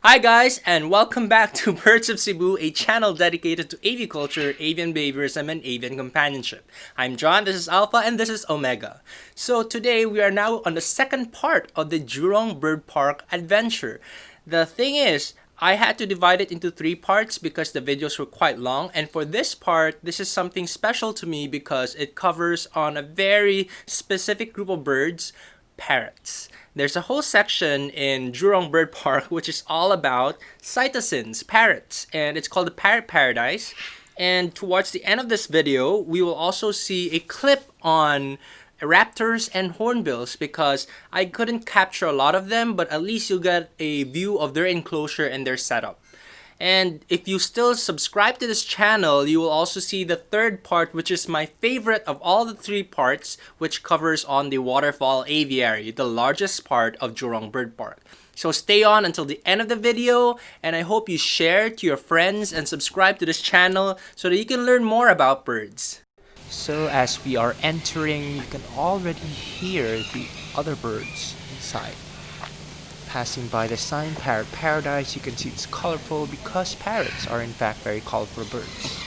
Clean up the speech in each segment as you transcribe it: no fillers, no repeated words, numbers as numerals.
Hi guys, and welcome back to Birds of Cebu, a channel dedicated to aviculture, avian behaviorism, and avian companionship. I'm John, this is Alpha, and this is Omega. So today we are now on the second part of the Jurong Bird Park adventure. The thing is, I had to divide it into three parts because the videos were quite long, and for this part, this is something special to me because it covers on a very specific group of birds, parrots. There's a whole section in Jurong Bird Park which is all about Psittaciformes, parrots, and it's called the Parrot Paradise. And towards the end of this video, we will also see a clip on Raptors and Hornbills because I couldn't capture a lot of them, but at least you'll get a view of their enclosure and their setup. And if you still subscribe to this channel, you will also see the third part, which is my favorite of all the three parts, which covers on the waterfall aviary, the largest part of Jurong Bird Park. So stay on until the end of the video, and I hope you share to your friends and subscribe to this channel so that you can learn more about birds. So as we are entering, you can already hear the other birds inside. Passing by the sign Parrot Paradise, you can see it's colorful because parrots are in fact very colorful birds.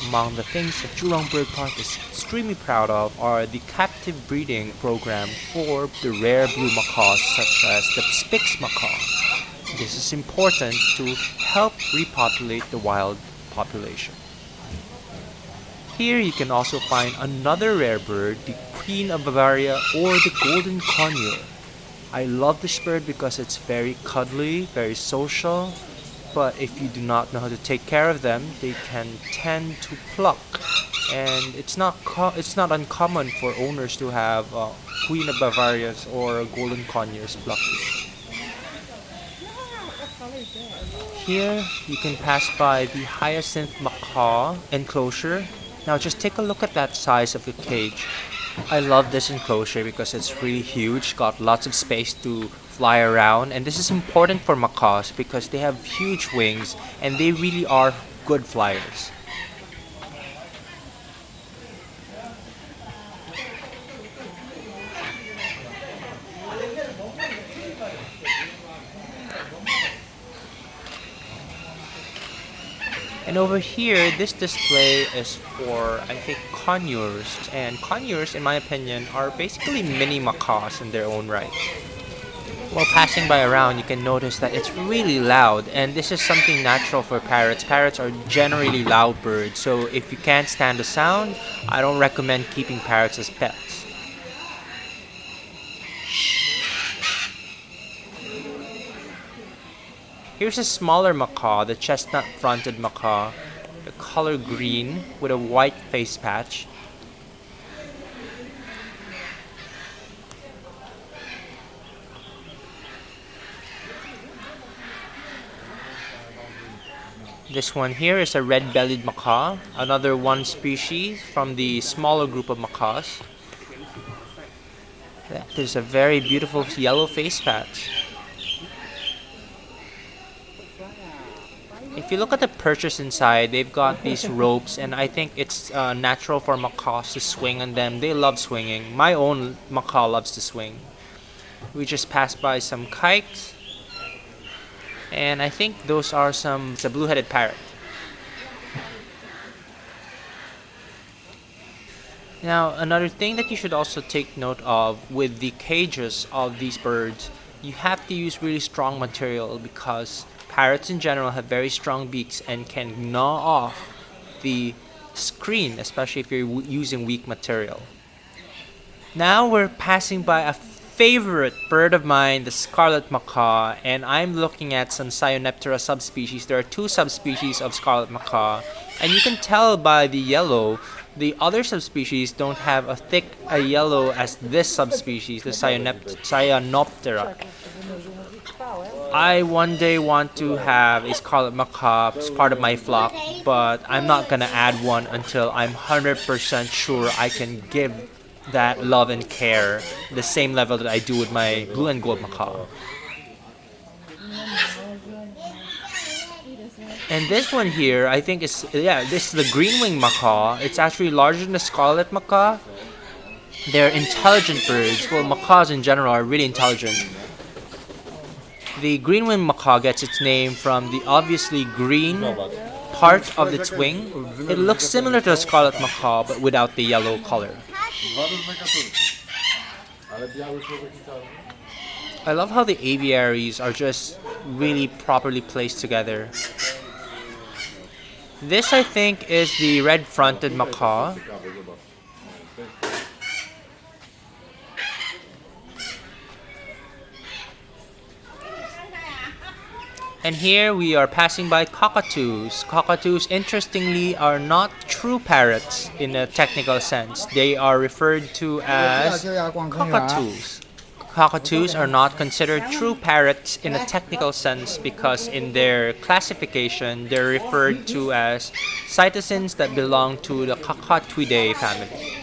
Among the things that Jurong Bird Park is extremely proud of are the captive breeding program for the rare blue macaws such as the Spix Macaw. This is important to help repopulate the wild population. Here you can also find another rare bird, the Queen of Bavaria or the golden conure. I love this bird because it's very cuddly, very social, but if you do not know how to take care of them, they can tend to pluck. And it's not uncommon for owners to have Queen of Bavarias or golden conures plucking. Here you can pass by the hyacinth macaw enclosure. Now just take a look at that size of the cage. I love this enclosure because it's really huge, got lots of space to fly around, and this is important for macaws because they have huge wings and they really are good flyers. And over here, this display is for, I think, conures. And conures, in my opinion, are basically mini macaws in their own right. While passing by around, you can notice that it's really loud. And this is something natural for parrots. Parrots are generally loud birds. So if you can't stand the sound, I don't recommend keeping parrots as pets. Here's a smaller macaw, the chestnut-fronted macaw, the color green with a white face patch. This one here is a red-bellied macaw, another one species from the smaller group of macaws. There's a very beautiful yellow face patch. If you look at the perches inside, they've got these ropes, and I think it's natural for macaws to swing on them. They love swinging. My own macaw loves to swing. We just passed by some kites, and I think those are it's a blue-headed parrot. Now, another thing that you should also take note of with the cages of these birds, you have to use really strong material because parrots in general have very strong beaks and can gnaw off the screen, especially if you're using weak material. Now we're passing by a favorite bird of mine, the scarlet macaw, and I'm looking at some Cyanoptera subspecies. There are two subspecies of scarlet macaw, and you can tell by the yellow, the other subspecies don't have a thick yellow as this subspecies, the Cyanoptera. I one day want to have a scarlet macaw as part of my flock, but I'm not gonna add one until I'm 100% sure I can give that love and care the same level that I do with my blue and gold macaw. And this one here, I think this is the green-winged macaw. It's actually larger than the scarlet macaw. They're intelligent birds. Well, macaws in general are really intelligent. The green-winged macaw gets its name from the obviously green part of its wing. It looks similar to a scarlet macaw but without the yellow color. I love how the aviaries are just really properly placed together. This, I think, is the red-fronted macaw. And here we are passing by cockatoos. Cockatoos, interestingly, are not true parrots in a technical sense. They are referred to as cockatoos. Cockatoos are not considered true parrots in a technical sense because in their classification, they're referred to as citizens that belong to the Cockatoidae family.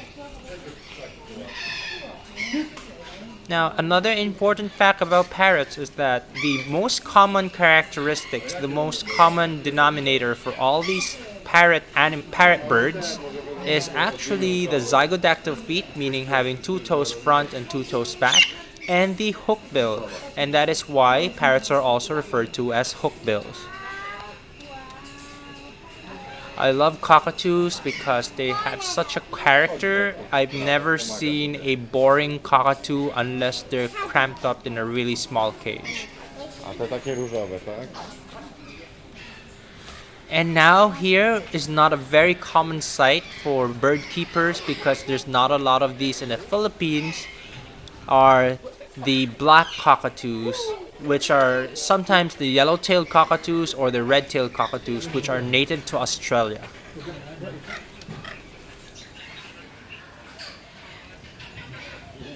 Now, another important fact about parrots is that the most common characteristics, the most common denominator for all these parrot birds is actually the zygodactyl feet, meaning having 2 toes front and 2 toes back, and the hookbill, and that is why parrots are also referred to as hookbills. I love cockatoos because they have such a character. I've never seen a boring cockatoo unless they're cramped up in a really small cage. And now here is not a very common sight for bird keepers because there's not a lot of these in the Philippines, are the black cockatoos, which are sometimes the yellow-tailed cockatoos or the red-tailed cockatoos, which are native to Australia.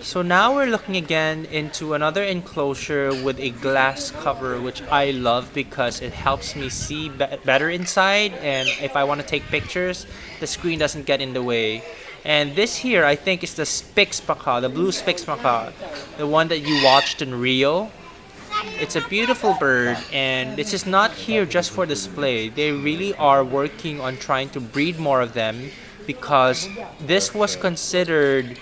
So now we're looking again into another enclosure with a glass cover, which I love because it helps me see better inside, and if I want to take pictures, the screen doesn't get in the way. And this here, I think, is the Spix Macaw, the Blue Spix Macaw, the one that you watched in Rio. It's a beautiful bird, and this is not here just for display. They really are working on trying to breed more of them because this was considered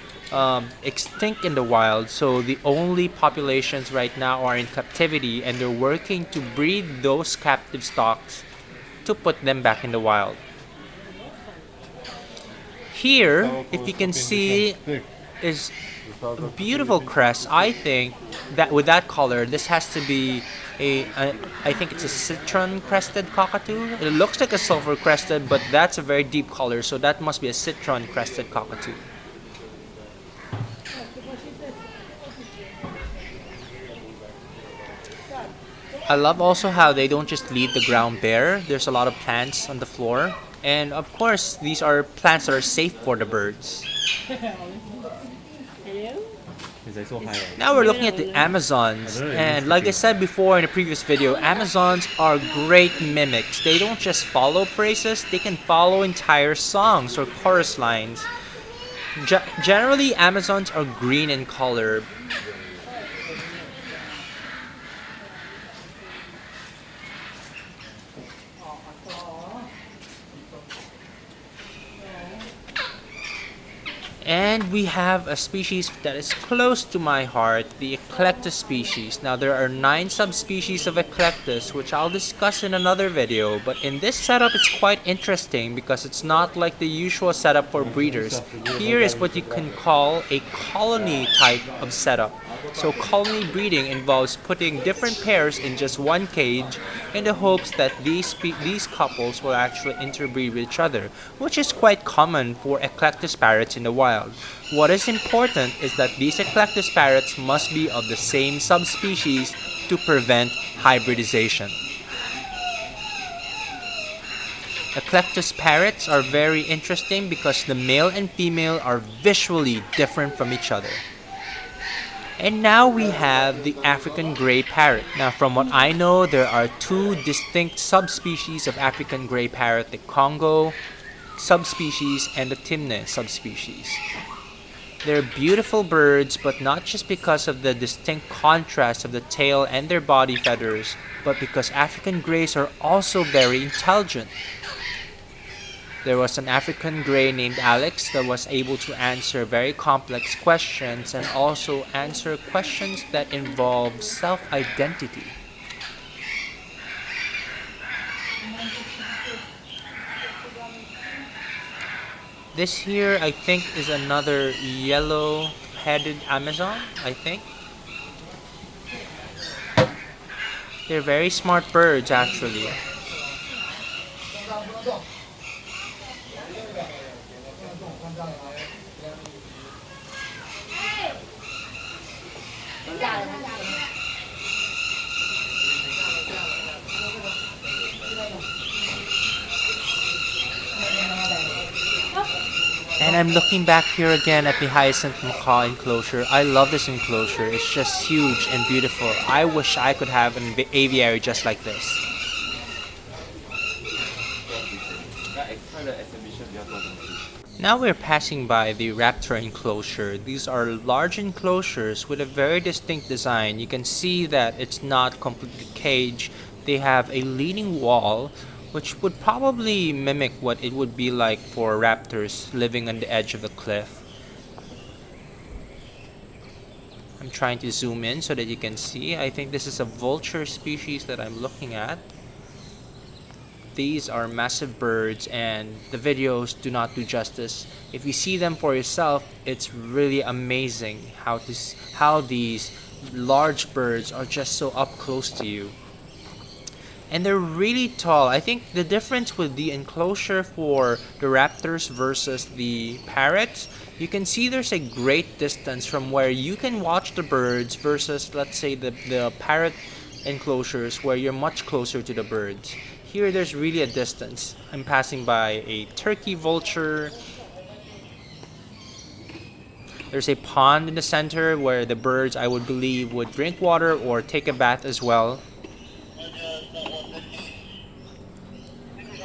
extinct in the wild. So the only populations right now are in captivity, and they're working to breed those captive stocks to put them back in the wild. Here, if you can see, is a beautiful crest. I think that with that color, this has to be I think it's a citron crested cockatoo. It looks like a silver crested, but that's a very deep color, so that must be a citron crested cockatoo. I love also how they don't just leave the ground bare. There's a lot of plants on the floor. And of course, these are plants that are safe for the birds. Now we're looking at the Amazons. And like I said before in a previous video, Amazons are great mimics. They don't just follow phrases, they can follow entire songs or chorus lines. Generally, Amazons are green in color. And we have a species that is close to my heart, the Eclectus species. Now there are 9 subspecies of Eclectus, which I'll discuss in another video, but in this setup it's quite interesting because it's not like the usual setup for breeders. Here is what you can call a colony type of setup. So colony breeding involves putting different pairs in just one cage in the hopes that these couples will actually interbreed with each other, which is quite common for Eclectus parrots in the wild. What is important is that these Eclectus parrots must be of the same subspecies to prevent hybridization. Eclectus parrots are very interesting because the male and female are visually different from each other. And now we have the African gray parrot. Now from what I know, there are 2 distinct subspecies of African gray parrot, the Congo subspecies and the Timne subspecies. They're beautiful birds, but not just because of the distinct contrast of the tail and their body feathers, but because African grays are also very intelligent. There was an African gray named Alex that was able to answer very complex questions and also answer questions that involve self-identity. This here, I think, is another yellow-headed Amazon, I think. They're very smart birds, actually. And I'm looking back here again at the Hyacinth Macaw enclosure. I love this enclosure. It's just huge and beautiful. I wish I could have an aviary just like this. Now we're passing by the Raptor enclosure. These are large enclosures with a very distinct design. You can see that it's not completely caged. They have a leaning wall, which would probably mimic what it would be like for raptors living on the edge of the cliff. I'm trying to zoom in so that you can see. I think this is a vulture species that I'm looking at. These are massive birds and the videos do not do justice. If you see them for yourself, it's really amazing how these large birds are just so up close to you. And they're really tall. I think the difference with the enclosure for the raptors versus the parrots, you can see there's a great distance from where you can watch the birds versus, let's say, the parrot enclosures where you're much closer to the birds. Here there's really a distance. I'm passing by a turkey vulture. There's a pond in the center where the birds, I would believe, would drink water or take a bath as well.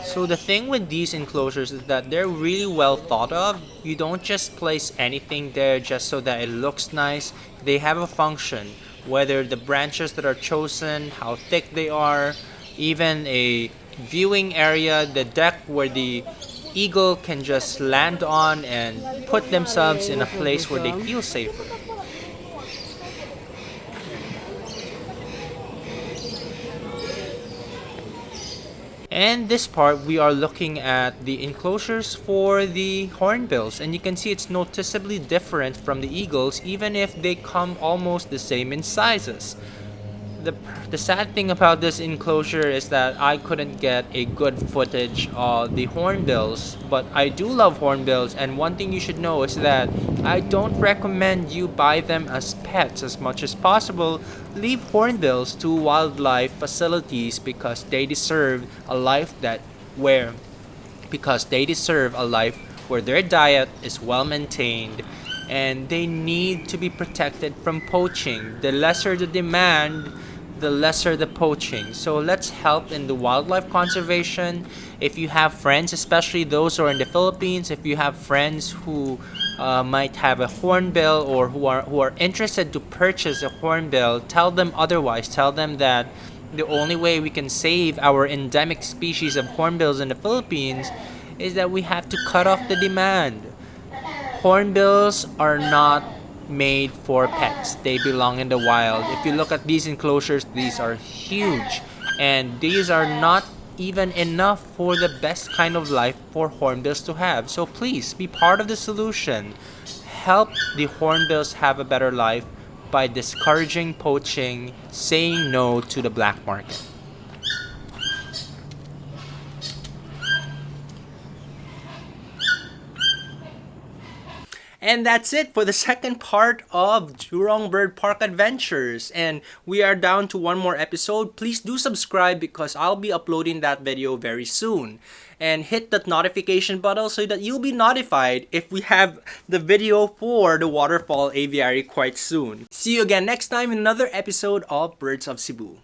So the thing with these enclosures is that they're really well thought of. You don't just place anything there just so that it looks nice. They have a function, whether the branches that are chosen, how thick they are, even a viewing area, the deck where the eagle can just land on and put themselves in a place where they feel safer. And this part, we are looking at the enclosures for the hornbills, and you can see it's noticeably different from the eagles, even if they come almost the same in sizes. The sad thing about this enclosure is that I couldn't get a good footage of the hornbills, but I do love hornbills, and one thing you should know is that I don't recommend you buy them as pets as much as possible. Leave hornbills to wildlife facilities because they deserve a life where their diet is well maintained and they need to be protected from poaching. The lesser the demand, the lesser the poaching. So let's help in the wildlife conservation. If you have friends, especially those who are in the Philippines, if you have friends who might have a hornbill or who are interested to purchase a hornbill, tell them otherwise. Tell them that the only way we can save our endemic species of hornbills in the Philippines is that we have to cut off the demand. Hornbills are not made for pets. They belong in the wild. If you look at these enclosures, these are huge. And these are not even enough for the best kind of life for hornbills to have. So please, be part of the solution. Help the hornbills have a better life by discouraging poaching, saying no to the black market. And that's it for the second part of Jurong Bird Park Adventures. And we are down to one more episode. Please do subscribe because I'll be uploading that video very soon. And hit that notification button so that you'll be notified if we have the video for the waterfall aviary quite soon. See you again next time in another episode of Birds of Cebu.